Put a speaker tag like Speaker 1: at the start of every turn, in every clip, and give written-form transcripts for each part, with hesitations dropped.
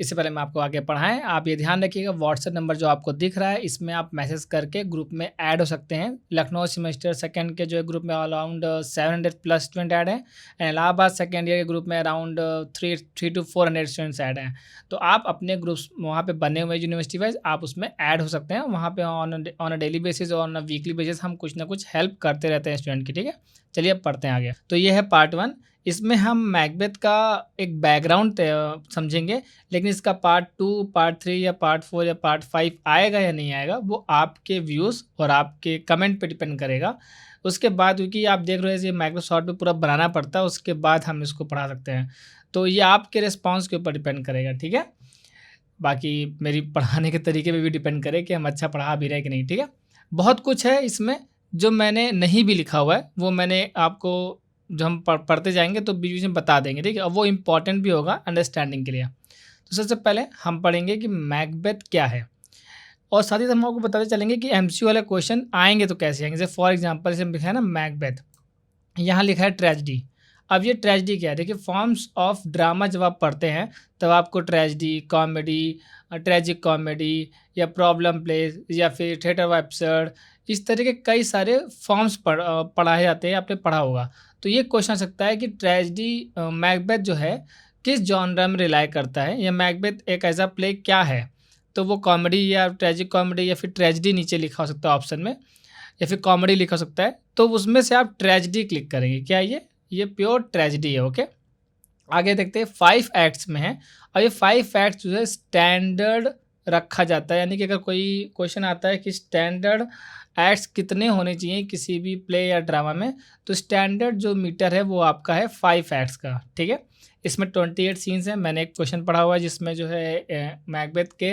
Speaker 1: इससे पहले मैं आपको आगे बढ़ाएँ, आप ये ध्यान रखिएगा व्हाट्सएप नंबर जो आपको दिख रहा है, इसमें आप मैसेज करके ग्रुप में ऐड हो सकते हैं। लखनऊ सेमेस्टर सेकंड के जो है ग्रुप में अराउंड 700 प्लस स्टूडेंट ऐड हैं एंड इलाहाबाद सेकंड ईयर के ग्रुप में अराउंड 3 टू 400 स्टूडेंट्स ऐड हैं। तो आप अपने ग्रुप्स वहाँ पे बने हुए यूनिवर्सिटी वाइज़ आप उसमें ऐड हो सकते हैं। वहाँ पे ऑन अ डेली बेसिस और ऑन अ वीकली बेसिस हम कुछ ना कुछ हेल्प करते रहते हैं स्टूडेंट की, ठीक है? चलिए अब पढ़ते हैं आगे। तो ये है पार्ट 1। इसमें हम मैकबेथ का एक बैकग्राउंड समझेंगे, लेकिन इसका पार्ट 2, पार्ट 3 या पार्ट 4 या पार्ट 5 आएगा या नहीं आएगा वो आपके व्यूज़ और आपके कमेंट पे डिपेंड करेगा। उसके बाद क्योंकि आप देख रहे हैं ये माइक्रोसॉफ्ट पे पूरा बनाना पड़ता है, उसके बाद हम इसको पढ़ा सकते हैं। तो ये आपके रिस्पॉन्स के ऊपर डिपेंड करेगा, ठीक है? बाकी मेरी पढ़ाने के तरीके पे भी डिपेंड करे कि हम अच्छा पढ़ा भी रहे कि नहीं, ठीक है? बहुत कुछ है इसमें जो मैंने नहीं भी लिखा हुआ है, वो मैंने आपको जो हम पढ़ते जाएँगे तो बीच-बीच में बता देंगे, ठीक है? और वो इम्पोर्टेंट भी होगा अंडरस्टैंडिंग के लिए। तो सबसे पहले हम पढ़ेंगे कि मैकबेथ क्या है? और साथ ही साथ हम आपको बताते चलेंगे कि एमसीक्यू वाले क्वेश्चन आएँगे तो कैसे आएँगे? जैसे फॉर एग्ज़ाम्पल जैसे लिखा है ना मैकबेथ, यहाँ लिखा है ट्रेजेडी। अब ये ट्रेजेडी क्या है? देखिए फॉर्म्स ऑफ ड्रामा जब आप पढ़ते हैं तब आपको ट्रेजेडी, कॉमेडी, ट्रेजिक कॉमेडी या प्रॉब्लम प्लेस या फिर थिएटर ऑफ एब्सर्ड, इस तरह के कई सारे फॉर्म्स पढ़ाए जाते हैं, आपने पढ़ा होगा। तो ये क्वेश्चन आ सकता है कि ट्रेजेडी मैकबेथ जो है किस जॉनरा में रिलाई करता है या मैकबेथ एक ऐसा प्ले क्या है? तो वो कॉमेडी या ट्रेजिक कॉमेडी या फिर ट्रेजेडी नीचे लिखा हो सकता है ऑप्शन में, या फिर कॉमेडी लिखा हो सकता है। तो उसमें से आप ट्रेजेडी क्लिक करेंगे। क्या ये प्योर ट्रेजेडी है, ओके। आगे देखते हैं 5 एक्ट्स में है और ये 5 एक्ट्स जो है स्टैंडर्ड रखा जाता है, यानी कि अगर कोई क्वेश्चन आता है कि स्टैंडर्ड एक्ट्स कितने होने चाहिए किसी भी प्ले या ड्रामा में, तो स्टैंडर्ड जो मीटर है वो आपका है 5 एक्ट्स का, ठीक है। इसमें 28 सीन्स हैं। मैंने एक क्वेश्चन पढ़ा हुआ है जिसमें जो है मैकबेथ के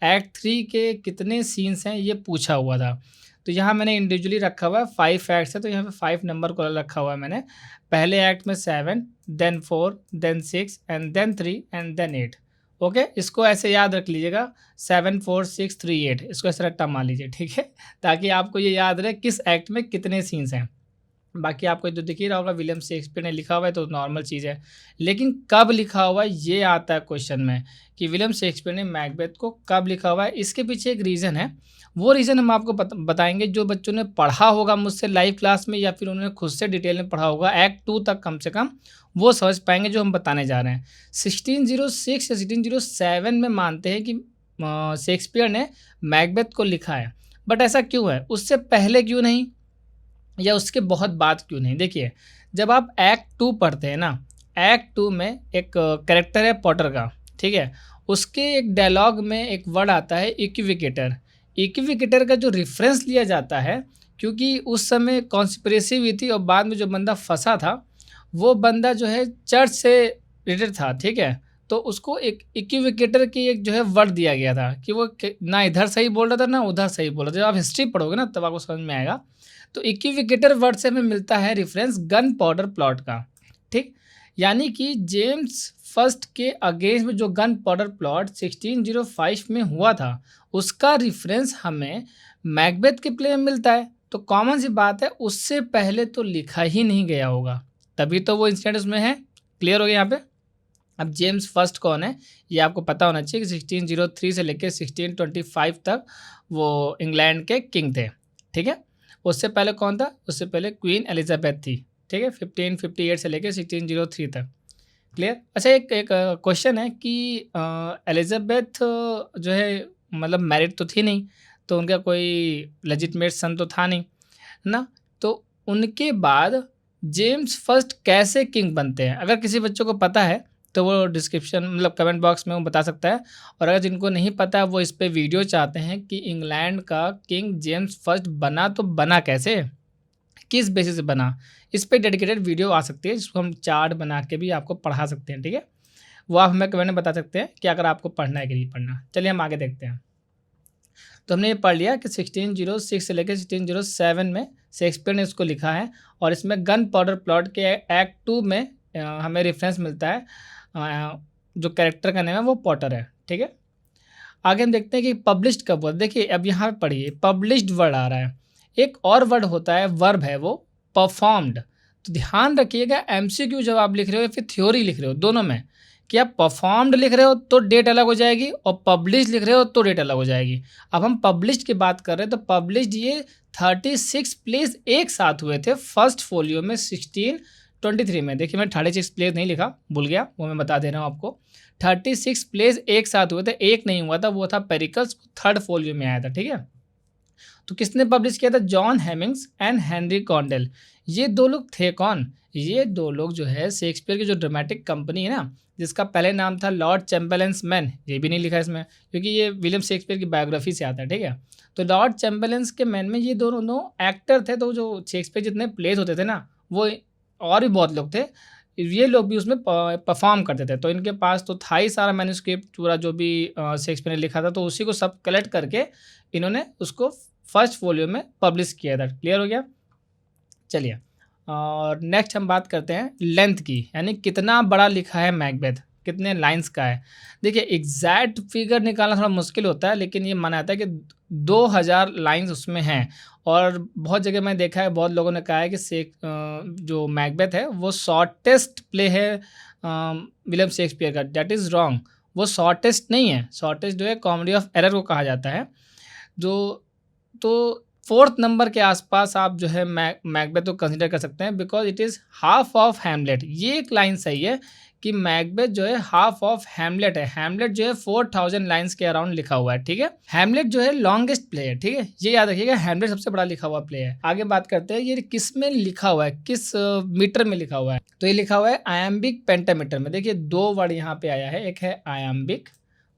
Speaker 1: एक्ट 3 के कितने सीन्स हैं ये पूछा हुआ था। तो यहाँ मैंने इंडिविजुअली रखा हुआ है 5 एक्ट्स है, तो यहाँ पे 5 नंबर को रखा हुआ है मैंने। पहले एक्ट में 7, then 4, then 6 and then 3 and then 8, okay. इसको ऐसे याद रख लीजिएगा 7 4 6 3 8, इसको ऐसे रट्टा मान लीजिए, ठीक है, ताकि आपको ये याद रहे किस एक्ट में कितने सीन्स हैं। बाकी आपको जो दिख ही रहा होगा विलियम शेक्सपियर ने लिखा हुआ है तो नॉर्मल चीज़ है, लेकिन कब लिखा हुआ है ये आता है क्वेश्चन में कि विलियम शेक्सपियर ने मैकबेथ को कब लिखा हुआ है। इसके पीछे एक रीज़न है, वो रीज़न हम आपको बताएंगे। जो बच्चों ने पढ़ा होगा मुझसे लाइव क्लास में या फिर उन्होंने खुद से डिटेल में पढ़ा होगा एक्ट 2 तक कम से कम, वो समझ पाएंगे जो हम बताने जा रहे हैं। 1606 या 1607 में मानते हैं कि शेक्सपियर ने मैकबेथ को लिखा है, बट ऐसा क्यों है? उससे पहले क्यों नहीं या उसके बहुत बाद क्यों नहीं? देखिए जब आप एक्ट 2 पढ़ते हैं ना, एक्ट 2 में एक कैरेक्टर है पॉटर का, ठीक है, उसके एक डायलॉग में एक वर्ड आता है इक्विवेकेटर। इक्विवेकेटर का जो रेफरेंस लिया जाता है, क्योंकि उस समय कॉन्स्पिरेसी हुई थी और बाद में जो बंदा फंसा था वो बंदा जो है चर्च से रिलेटेड था, ठीक है। तो उसको एक इक्विवेकेटर की एक जो है वर्ड दिया गया था कि वो ना इधर सही बोल रहा था ना उधर सही बोल रहा था। जब आप हिस्ट्री पढ़ोगे ना तब आपको समझ में आएगा। तो इक्विवेकेटर वर्ड से हमें मिलता है रेफरेंस गन पाउडर प्लॉट का, ठीक। यानी कि जेम्स फर्स्ट के अगेंस्ट में जो गन पाउडर प्लॉट 1605 में हुआ था उसका रेफरेंस हमें मैकबेथ के प्ले में मिलता है। तो कॉमन सी बात है उससे पहले तो लिखा ही नहीं गया होगा, तभी तो वो इंसिडेंट उसमें है। क्लियर हो गया यहाँ पे? अब जेम्स फर्स्ट कौन है ये आपको पता होना चाहिए कि 1603 से लेकर 1625 तक वो इंग्लैंड के किंग थे, ठीक है। उससे पहले कौन था? उससे पहले क्वीन एलिजाबेथ थी, ठीक है, 1558 से लेकर 1603 तक। क्लियर? अच्छा एक क्वेश्चन है कि एलिजाबेथ जो है मतलब मैरिड तो थी नहीं, तो उनका कोई लेजिटमेट सन तो था नहीं ना, तो उनके बाद जेम्स फर्स्ट कैसे किंग बनते हैं? अगर किसी बच्चों को पता है तो वो डिस्क्रिप्शन मतलब कमेंट बॉक्स में वो बता सकता है, और अगर जिनको नहीं पता वो इस पे वीडियो चाहते हैं कि इंग्लैंड का किंग जेम्स फर्स्ट बना तो बना कैसे, किस बेसिस से बना, इस पे डेडिकेटेड वीडियो आ सकती है जिसको हम चार्ट बना के भी आपको पढ़ा सकते हैं, ठीक है। वो आप हमें कमेंट में बता सकते हैं कि अगर आपको पढ़ना है कि नहीं पढ़ना। चलिए हम आगे देखते हैं। तो हमने ये पढ़ लिया कि 1606 से लेकर 1607 में शेक्सपियर ने इसको लिखा है, और इसमें गन पाउडर प्लॉट के एक्ट 2 में हमें रेफरेंस मिलता है, जो कैरेक्टर का नाम है वो पॉटर है, ठीक है। आगे हम देखते हैं कि पब्लिश्ड कब हुआ। देखिए अब यहाँ पे पढ़िए पब्लिश्ड वर्ड आ रहा है, एक और वर्ड होता है वर्ब है वो परफॉर्म्ड। तो ध्यान रखिएगा एमसीक्यू जब आप लिख रहे हो या फिर थ्योरी लिख रहे हो दोनों में, कि आप परफॉर्म्ड लिख रहे हो तो डेट अलग हो जाएगी और पब्लिश लिख रहे हो तो डेट अलग हो जाएगी। अब हम पब्लिश्ड की बात कर रहे हैं तो पब्लिश्ड ये 36 प्लेस एक साथ हुए थे फर्स्ट फोलियो में 1623 में। देखिए मैं 36 प्लेस नहीं लिखा, भूल गया, वो मैं बता दे रहा हूँ आपको। 36 प्लेस एक साथ हुए थे, एक नहीं हुआ था, वो था पेरिकल्स, थर्ड फोलियो में आया था, ठीक है। तो किसने पब्लिश किया था? John Heminges and Henry Condell. ये दो लोग थे कौन? ये दो लोग जो है शेक्सपियर की जो ड्रामेटिक कंपनी है ना, जिसका पहले नाम था लॉर्ड चैम्बरलेन्स मैन, ये भी नहीं लिखा इसमें क्योंकि ये विलियम शेक्सपियर की बायोग्राफी से आता है, ठीक है। तो लॉर्ड चैम्बरलेन्स के मैन में ये दोनों एक्टर थे, तो जो शेक्सपियर जितने प्लेस होते थे ना, वो और भी बहुत लोग थे, ये लोग भी उसमें परफॉर्म करते थे। तो इनके पास तो था ही सारा मैन्युस्क्रिप्ट, पूरा जो भी शेक्सपियर ने लिखा था, तो उसी को सब कलेक्ट करके इन्होंने उसको फर्स्ट फोलियो में पब्लिश किया था। क्लियर हो गया? चलिए, और नेक्स्ट हम बात करते हैं लेंथ की, यानी कितना बड़ा लिखा है मैकबेथ, कितने लाइंस का है। देखिए एग्जैक्ट फिगर निकालना थोड़ा मुश्किल होता है, लेकिन ये माना जाता है कि 2000 लाइंस उसमें हैं। और बहुत जगह मैंने देखा है, बहुत लोगों ने कहा है कि जो मैकबेथ है वो शॉर्टेस्ट प्ले है विलियम शेक्सपियर का। दैट इज़ रॉन्ग, वो शॉर्टेस्ट नहीं है। शॉर्टेस्ट जो है कॉमेडी ऑफ एरर को कहा जाता है। जो तो फोर्थ नंबर के आसपास आप जो है मैकबेथ को कंसिडर कर सकते हैं, because it is half of Hamlet. ये एक लाइन सही है कि मैकबेथ जो है हाफ ऑफ हैमलेट है। हैमलेट जो है 4000 लाइंस के अराउंड लिखा हुआ है, ठीक है। हैमलेट जो है लॉन्गेस्ट प्ले है, ठीक है, ये याद रखिएगा, हैमलेट सबसे बड़ा लिखा हुआ प्ले है। आगे बात करते हैं ये किस में लिखा हुआ है, किस मीटर में लिखा हुआ है। तो ये लिखा हुआ है आयम्बिक पेंटामीटर में। देखिए दो वर्ड यहाँ पे आया है, एक है आयम्बिक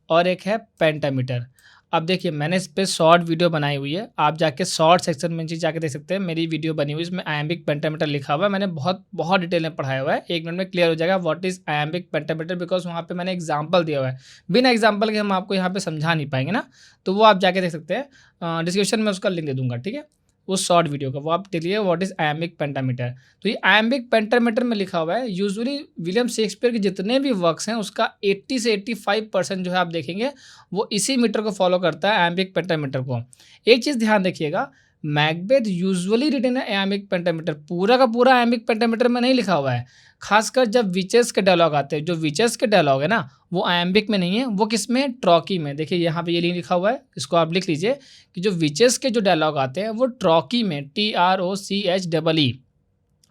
Speaker 1: और एक है पेंटामीटर। अब देखिए मैंने इस पर शॉर्ट वीडियो बनाई हुई है, आप जाके शॉर्ट सेक्शन में जाके देख सकते हैं, मेरी वीडियो बनी हुई है, इसमें आयम्बिक पेंटामीटर लिखा हुआ है। मैंने बहुत डिटेल में पढ़ाया हुआ है, 1 मिनट में क्लियर हो जाएगा what is iambic pentameter, because वहाँ पे मैंने एग्जांपल दिया हुआ है। बिना एग्जांपल के हम आपको यहाँ पे समझा नहीं पाएंगे ना, तो वो आप जाके देख सकते हैं, डिस्क्रिप्शन में उसका लिंक दे दूँगा, ठीक है, उस शॉर्ट वीडियो का, वो आप देखिए व्हाट इज़ आयम्बिक पेंटामीटर। तो ये आयम्बिक पेंटामीटर में लिखा हुआ है। यूजुअली विलियम शेक्सपियर के जितने भी वर्क्स हैं उसका 80 से 85% जो है आप देखेंगे वो इसी मीटर को फॉलो करता है, आयम्बिक पेंटामीटर को। एक चीज़ ध्यान रखिएगा, मैकबेथ यूजुअली रिटन है आयम्बिक पेंटामीटर, पूरा का पूरा आयम्बिक पेंटामीटर में नहीं लिखा हुआ है। खासकर जब विचेस के डायलॉग आते हैं, जो विचेस के डायलॉग है ना, वो आयम्बिक में नहीं है, वो किस में है? ट्रॉकी में। देखिए यहाँ पे ये नहीं लिखा हुआ है, इसको आप लिख लीजिए कि जो विचेस के जो डायलॉग आते हैं वो ट्रॉकी में, TROCHEE।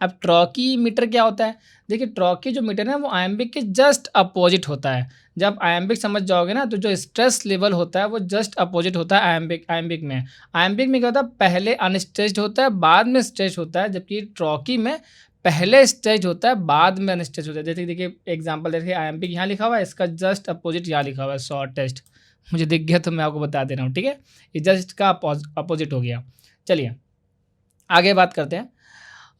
Speaker 1: अब ट्रॉकी मीटर क्या होता है? देखिए ट्रॉकी जो मीटर है वो आयम्बिक के जस्ट अपोजिट होता है। जब आयम्बिक समझ जाओगे ना, तो जो स्ट्रेस लेवल होता है वो जस्ट अपोजिट होता है आयम्बिक में। आयम्बिक में क्या होता है? पहले अनस्ट्रेच्ड होता है, बाद में स्ट्रेच होता है, जबकि ट्रॉकी में पहले स्ट्रेच होता है, बाद में अनस्ट्रेच होता है। जैसे देखिए एग्जांपल देखिए, आयम्बिक यहाँ लिखा हुआ है, इसका जस्ट अपोजिट यहाँ लिखा हुआ है, शॉर्टेस्ट। मुझे दिख गया तो मैं आपको बता दे रहा हूँ, ठीक है, ये जस्ट का अपोजिट हो गया। चलिए आगे बात करते हैं।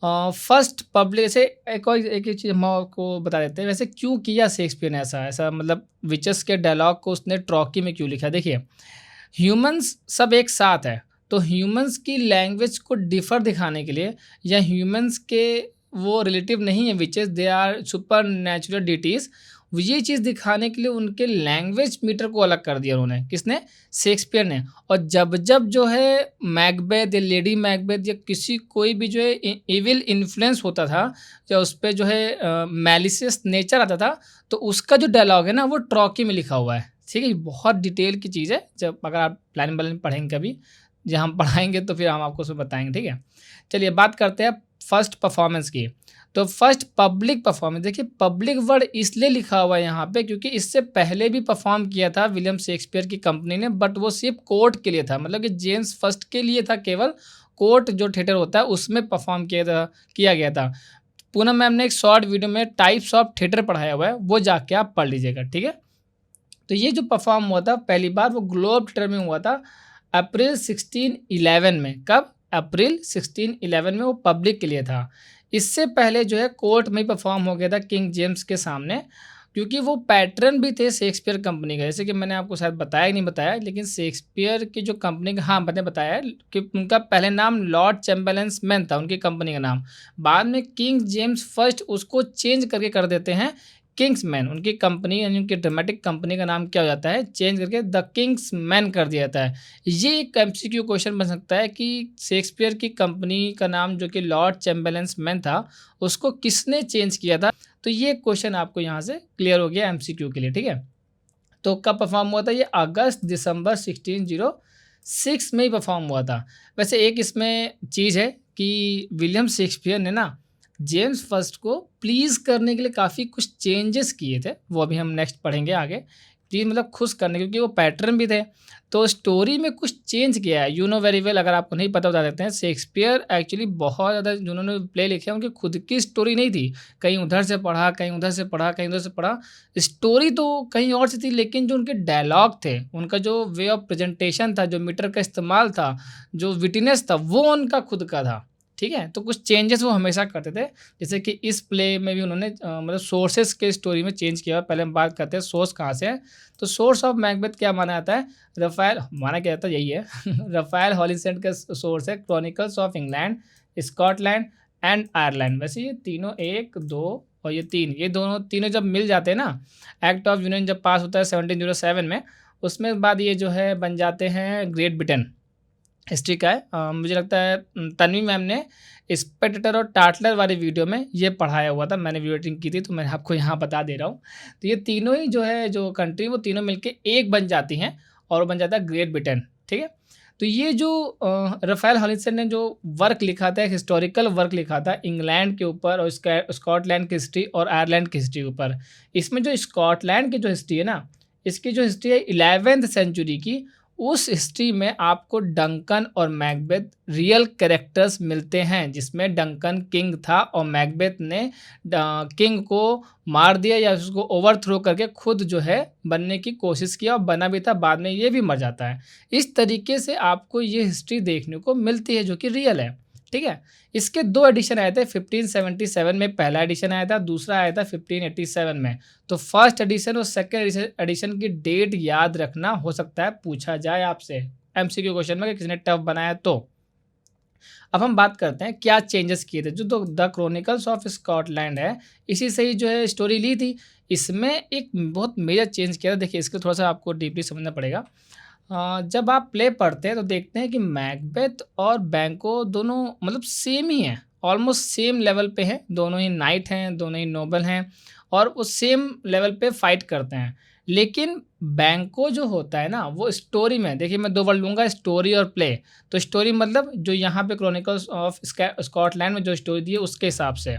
Speaker 1: फर्स्ट पब्लिक से एक चीज़ हम आपको बता देते हैं, वैसे क्यों किया शेक्सपियर ने ऐसा मतलब विचेस के डायलॉग को उसने ट्रॉकी में क्यों लिखा? देखिए ह्यूमंस सब एक साथ है, तो ह्यूमंस की लैंग्वेज को डिफर दिखाने के लिए, या ह्यूमंस के वो रिलेटिव नहीं है witches, they are super natural deities, ये चीज़ दिखाने के लिए उनके लैंग्वेज मीटर को अलग कर दिया उन्होंने। किसने? शेक्सपियर ने। और जब जो है मैकबेथ या लेडी मैकबेथ या किसी कोई भी जो है इविल इन्फ्लुएंस होता था, या उस पर जो है मैलिशियस नेचर आता था, तो उसका जो डायलॉग है ना वो ट्रॉकी में लिखा हुआ है, ठीक है। बहुत डिटेल की चीज़ है, जब अगर आप प्लान वालन पढ़ेंगे कभी, जब हम पढ़ाएंगे तो फिर हम आपको उसमें बताएंगे, ठीक है। चलिए बात करते हैं फर्स्ट परफॉर्मेंस की। तो फर्स्ट पब्लिक परफॉर्मेंस, देखिए पब्लिक वर्ड इसलिए लिखा हुआ है यहाँ पे क्योंकि इससे पहले भी परफॉर्म किया था विलियम शेक्सपियर की कंपनी ने, बट वो सिर्फ कोर्ट के लिए था, मतलब कि जेम्स फर्स्ट के लिए था, केवल कोर्ट जो थिएटर होता है उसमें परफॉर्म किया गया था। पूनम मैम ने एक शॉर्ट वीडियो में टाइप्स ऑफ थिएटर पढ़ाया हुआ है, वो जाके आप पढ़ लीजिएगा, ठीक है। तो ये जो परफॉर्म हुआ था पहली बार, वो ग्लोब थिएटर में हुआ था अप्रैल 1611 में। कब? अप्रैल 1611 में वो पब्लिक के लिए था। इससे पहले जो है कोर्ट में परफॉर्म हो गया था किंग जेम्स के सामने, क्योंकि वो पैटर्न भी थे शेक्सपियर कंपनी का। जैसे कि मैंने आपको शायद बताया नहीं बताया, लेकिन शेक्सपियर की जो कंपनी का, हाँ मैंने बताया कि उनका पहले नाम लॉर्ड चैम्बरलेन्स मैन था, उनकी कंपनी का नाम। बाद में किंग जेम्स फर्स्ट उसको चेंज करके कर देते हैं किंग्समैन, उनकी कंपनी यानी उनकी ड्रामेटिक कंपनी का नाम क्या हो जाता है, चेंज करके द किंग्समैन कर दिया जाता है। ये एक एमसीक्यू क्वेश्चन बन सकता है कि शेक्सपियर की कंपनी का नाम जो कि लॉर्ड चैम्बरलेन्स मैन था, उसको किसने चेंज किया था? तो ये क्वेश्चन आपको यहाँ से क्लियर हो गया एमसीक्यू के लिए, ठीक है। तो कब परफॉर्म हुआ था ये? अगस्त दिसंबर 1606 में ही परफॉर्म हुआ था। वैसे एक इसमें चीज़ है कि विलियम शेक्सपियर ने ना जेम्स फर्स्ट को प्लीज़ करने के लिए काफ़ी कुछ चेंजेस किए थे, वो अभी हम नेक्स्ट पढ़ेंगे आगे। प्लीज़ मतलब खुश करने, क्योंकि वो पैटर्न भी थे, तो स्टोरी में कुछ चेंज किया है। यू नो वेरी वेल, अगर आपको नहीं पता बता देते हैं, शेक्सपियर एक्चुअली बहुत ज़्यादा जिन्होंने प्ले लिखे हैं उनकी खुद की स्टोरी नहीं थी। कहीं उधर से पढ़ा, कहीं उधर से पढ़ा, कहीं उधर से पढ़ा। स्टोरी तो कहीं और से थी, लेकिन जो उनके डायलॉग थे, उनका जो वे ऑफ प्रेजेंटेशन था, जो मीटर का इस्तेमाल था, जो विटिनेस था, वो उनका खुद का था, ठीक है। तो कुछ चेंजेस वो हमेशा करते थे, जैसे कि इस प्ले में भी उन्होंने मतलब सोर्सेस के स्टोरी में चेंज किया। पहले हम बात करते हैं सोर्स कहाँ से है। तो सोर्स ऑफ मैकबेथ क्या माना जाता है? रफ़ाएल माना क्या जाता है, यही है रफ़ाएल हॉलिंसेंट का सोर्स है chronicles of England, Scotland and Ireland. वैसे ये तीनों 1, 2 और ये 3, ये दोनों तीनों जब मिल जाते हैं ना, एक्ट ऑफ यूनियन जब पास होता है 1707 में, उसमें बाद ये जो है बन जाते हैं ग्रेट ब्रिटेन। हिस्ट्री का है। मुझे लगता है तन्वी मैम ने स्पेक्टेटर और टाटलर वाली वीडियो में ये पढ़ाया हुआ था, मैंने वीडियो एडिटिंग की थी, तो मैं आपको यहाँ बता दे रहा हूँ। तो ये तीनों ही जो है जो कंट्री, वो तीनों मिलके एक बन जाती हैं और वो बन जाता है ग्रेट ब्रिटेन, ठीक है। तो ये जो रफ़ाएल हॉलिंसन ने जो वर्क लिखा था, एक हिस्टोरिकल वर्क लिखा था इंग्लैंड के ऊपर और स्कॉटलैंड की हिस्ट्री और आयरलैंड की हिस्ट्री के ऊपर। इसमें जो स्कॉटलैंड की जो हिस्ट्री है ना, इसकी जो हिस्ट्री है 11वीं सेंचुरी की, उस हिस्ट्री में आपको डंकन और मैकबेथ रियल कैरेक्टर्स मिलते हैं, जिसमें डंकन किंग था और मैकबेथ ने किंग को मार दिया या उसको ओवरथ्रो करके खुद जो है बनने की कोशिश किया और बना भी था, बाद में ये भी मर जाता है। इस तरीके से आपको ये हिस्ट्री देखने को मिलती है जो कि रियल है, ठीक है। इसके 2 एडिशन आए थे। 1577 में पहला एडिशन आया था, दूसरा आया था 1587 में। तो फर्स्ट एडिशन और सेकंड एडिशन की डेट याद रखना, हो सकता है पूछा जाए आपसे एमसीक्यू क्वेश्चन में कि किसने टफ बनाया। तो अब हम बात करते हैं क्या चेंजेस किए थे। जो तो द क्रॉनिकल्स ऑफ स्कॉटलैंड है, इसी से ही जो है स्टोरी ली थी। इसमें एक बहुत मेजर चेंज किया था। देखिए, इसको थोड़ा सा आपको डीपली समझना पड़ेगा। जब आप प्ले पढ़ते हैं तो देखते हैं कि मैकबेथ और बैंको दोनों मतलब सेम ही हैं, ऑलमोस्ट सेम लेवल पे हैं, दोनों ही नाइट हैं, दोनों ही नोबल हैं और वो सेम लेवल पे फाइट करते हैं। लेकिन बैंको जो होता है ना, वो स्टोरी में, देखिए मैं 2 वर्ड लूँगा, स्टोरी और प्ले। तो स्टोरी मतलब जो यहाँ पे क्रॉनिकल्स ऑफ स्कॉटलैंड में जो स्टोरी दी है उसके हिसाब से।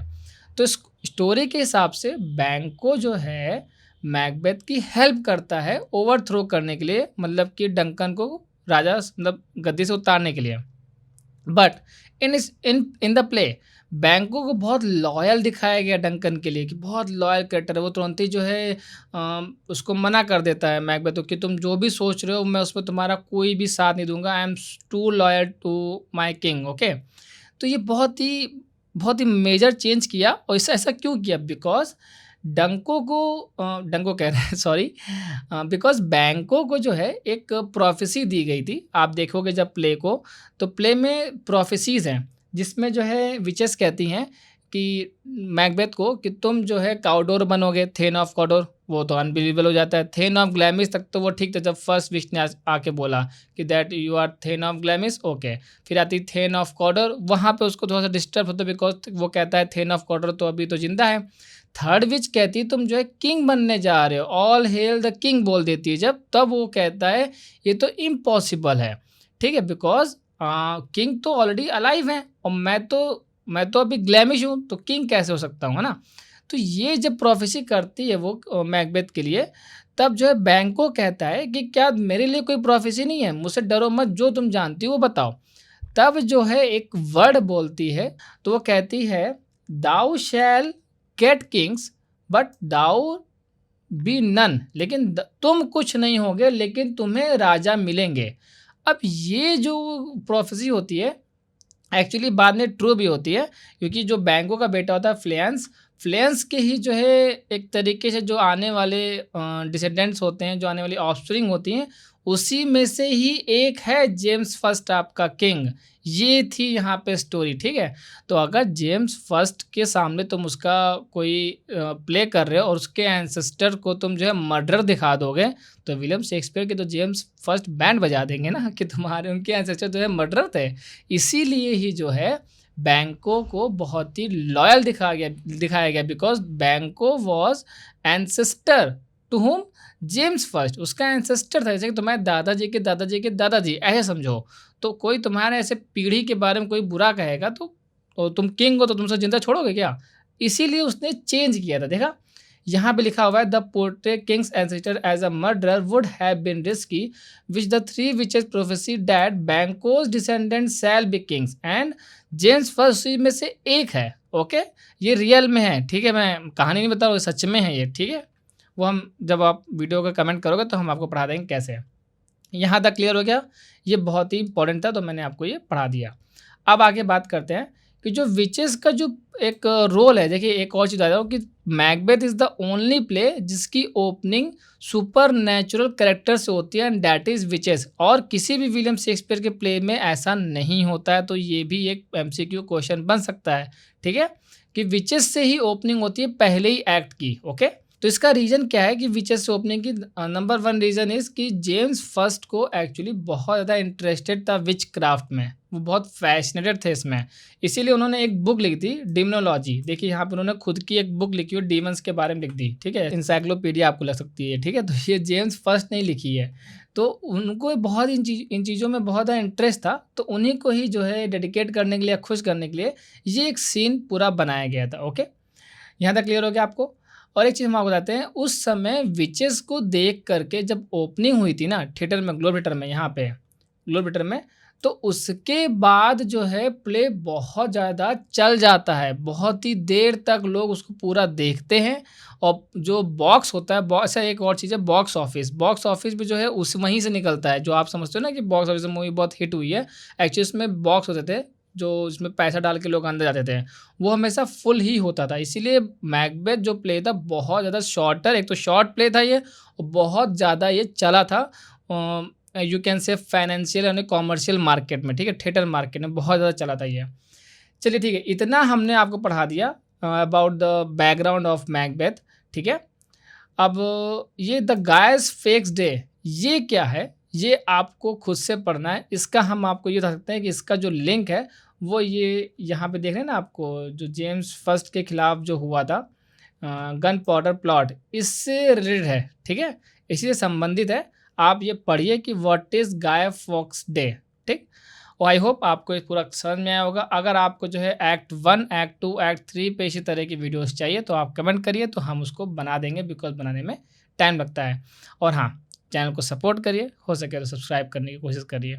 Speaker 1: तो स्टोरी के हिसाब से बैंको जो है मैकबेथ की हेल्प करता है ओवरथ्रो करने के लिए, मतलब कि डंकन को राजा मतलब गद्दी से उतारने के लिए। बट इन द प्ले बैंको को बहुत लॉयल दिखाया गया डंकन के लिए, कि बहुत लॉयल कैरेक्टर है। वो तुरंत ही जो है उसको मना कर देता है मैकबेथ को कि तुम जो भी सोच रहे हो मैं उसमें तुम्हारा कोई भी साथ नहीं दूंगा, I am too loyal to my king, okay. तो ये बहुत ही मेजर चेंज किया। और इससे ऐसा क्यों किया? बिकॉज डंको कह रहे हैं सॉरी, बिकॉज बैंको को जो है एक प्रोफेसी दी गई थी। आप देखोगे जब प्ले को, तो प्ले में प्रोफेसीज हैं जिसमें जो है विचेस कहती हैं कि मैकबेथ को कि तुम जो है काउडोर बनोगे, थेन ऑफ काउडोर। वो तो अनबिलीवेबल हो जाता है। थेन ऑफ ग्लैमिस तक तो वो ठीक था, जब फर्स्ट विश ने आके बोला कि that you are thane of Glamis, okay. फिर आती थेन ऑफ काउडोर, वहाँ पे उसको थोड़ा सा डिस्टर्ब होता है बिकॉज वो कहता है थेन ऑफ काउडोर तो अभी तो जिंदा है। थर्ड विच कहती है तुम जो है किंग बनने जा रहे हो, ऑल हेल द किंग बोल देती है जब, तब वो कहता है ये तो इम्पॉसिबल है, ठीक है, बिकॉज किंग तो ऑलरेडी अलाइव है और मैं तो अभी ग्लैमिश हूँ, तो किंग कैसे हो सकता हूँ, है ना। तो ये जब प्रोफेसी करती है वो मैकबेथ के लिए, तब जो है बैंको कहता है कि क्या मेरे लिए कोई प्रोफेसी नहीं है, मुझसे डरो मत, जो तुम जानती हो वो बताओ। तब जो है एक वर्ड बोलती है, तो वो कहती है thou shall get kings but thou be none, लेकिन तुम कुछ नहीं होगे लेकिन तुम्हें राजा मिलेंगे। अब ये जो प्रोफेसी होती है एक्चुअली बाद में ट्रू भी होती है, क्योंकि जो बैंको का बेटा होता है फ्लेंस के ही जो है एक तरीके से जो आने वाले डिसेंडेंट्स होते हैं, जो आने वाली ऑफस्प्रिंग होती हैं, उसी में से ही एक है जेम्स फर्स्ट आपका किंग। ये थी यहाँ पे स्टोरी, ठीक है। तो अगर जेम्स फर्स्ट के सामने तुम उसका कोई प्ले कर रहे हो और उसके एंसेस्टर को तुम जो है मर्डर दिखा दोगे, तो विलियम शेक्सपियर के तो जेम्स फर्स्ट बैंड बजा देंगे ना कि तुम्हारे उनके एंसेस्टर जो है मर्डर थे। इसीलिए ही जो है बैंको को बहुत ही लॉयल दिखाया गया because Banquo was ancestor to whom James first, उसका एंसेस्टर था। जैसे कि तुम्हारे दादाजी के दादाजी के दादाजी, ऐसे समझो। तो कोई तुम्हारे ऐसे पीढ़ी के बारे में कोई बुरा कहेगा तो तुम किंग हो तो तुमसे जिंदा छोड़ोगे क्या? इसीलिए उसने चेंज किया था। देखा यहाँ पे लिखा हुआ है the portray kings ancestor as a murderer would have been risky which the three witches prophecy that Banquo's descendant shall be kings and James first में से एक है। ओके, ये रियल में है, ठीक है। मैं कहानी नहीं बता रहा हूँ, सच में है ये, ठीक है। वो हम जब आप वीडियो का कमेंट करोगे तो हम आपको पढ़ा देंगे कैसे है। यहाँ तक क्लियर हो गया? ये बहुत ही इंपॉर्टेंट था तो मैंने आपको ये पढ़ा दिया। अब आगे बात करते हैं कि जो विचेस का जो एक रोल है। देखिए एक और चीज़ बता दूँ कि Macbeth is the only play जिसकी ओपनिंग सुपर नेचुरल कैरेक्टर से होती है एंड दैट इज़ विचेस। और किसी भी विलियम शेक्सपियर के प्ले में ऐसा नहीं होता है। तो ये भी एक MCQ क्वेश्चन बन सकता है, ठीक है, कि विचेस से ही ओपनिंग होती है पहले ही एक्ट की। ओके, तो इसका रीज़न क्या है कि विचेस से ओपनिंग की? नंबर 1 रीज़न इज़ कि जेम्स फर्स्ट को एक्चुअली बहुत ज़्यादा इंटरेस्टेड था विच क्राफ्ट में, वो बहुत फैसिनेटेड थे इसमें। इसीलिए उन्होंने एक बुक लिखी थी डिमनोलॉजी। देखिए यहाँ पे उन्होंने खुद की एक बुक लिखी हुई डीमंस के बारे में लिख दी, ठीक है। इंसाइक्लोपीडिया आपको लग सकती है, ठीक है। तो ये जेम्स फर्स्ट ने लिखी है। तो उनको बहुत इन चीज़ों में बहुत ज़्यादा इंटरेस्ट था। तो उन्हीं को ही जो है डेडिकेट करने के लिए, खुश करने के लिए ये एक सीन पूरा बनाया गया था। ओके, यहाँ तक क्लियर हो गया आपको? और एक चीज़ हम आपको बताते हैं, उस समय विचेस को देख करके जब ओपनिंग हुई थी ना थिएटर में, ग्लोब थिएटर में, यहाँ पे ग्लोब थिएटर में, तो उसके बाद जो है प्ले बहुत ज़्यादा चल जाता है। बहुत ही देर तक लोग उसको पूरा देखते हैं। और जो बॉक्स होता है, ऐसा एक और चीज़ है बॉक्स ऑफिस भी जो है उस वहीं से निकलता है। जो आप समझते हो ना कि बॉक्स ऑफिस में मूवी बहुत हिट हुई है, एक्चुअली इसमें बॉक्स होते थे जो इसमें पैसा डाल के लोग अंदर जाते थे, वो हमेशा फुल ही होता था। इसीलिए मैकबेथ जो प्ले था बहुत ज़्यादा शॉर्टर, एक तो शॉर्ट प्ले था ये, और बहुत ज़्यादा ये चला था। यू कैन से फाइनेंशियल यानी कॉमर्शियल मार्केट में, ठीक है, थिएटर मार्केट में बहुत ज़्यादा चला था ये। चलिए ठीक है, इतना हमने आपको पढ़ा दिया about the background of Macbeth, ठीक है। अब ये द गायस फेक्स डे ये क्या है, ये आपको खुद से पढ़ना है। इसका हम आपको ये बता सकते हैं कि इसका जो लिंक है वो ये यहाँ पे देख रहे हैं ना आपको, जो जेम्स फर्स्ट के खिलाफ जो हुआ था गन पाउडर प्लॉट, इससे रिलेटेड है, ठीक है, इसी से संबंधित है। आप ये पढ़िए कि what is Guy Fawkes Day, ठीक। और आई होप आपको ये पूरा समझ में आया होगा। अगर आपको जो है एक्ट 1, एक्ट 2, एक्ट 3 पे इसी तरह की वीडियोस चाहिए तो आप कमेंट करिए, तो हम उसको बना देंगे, बिकॉज बनाने में टाइम लगता है। और हाँ, चैनल को सपोर्ट करिए, हो सके तो सब्सक्राइब करने की कोशिश करिए।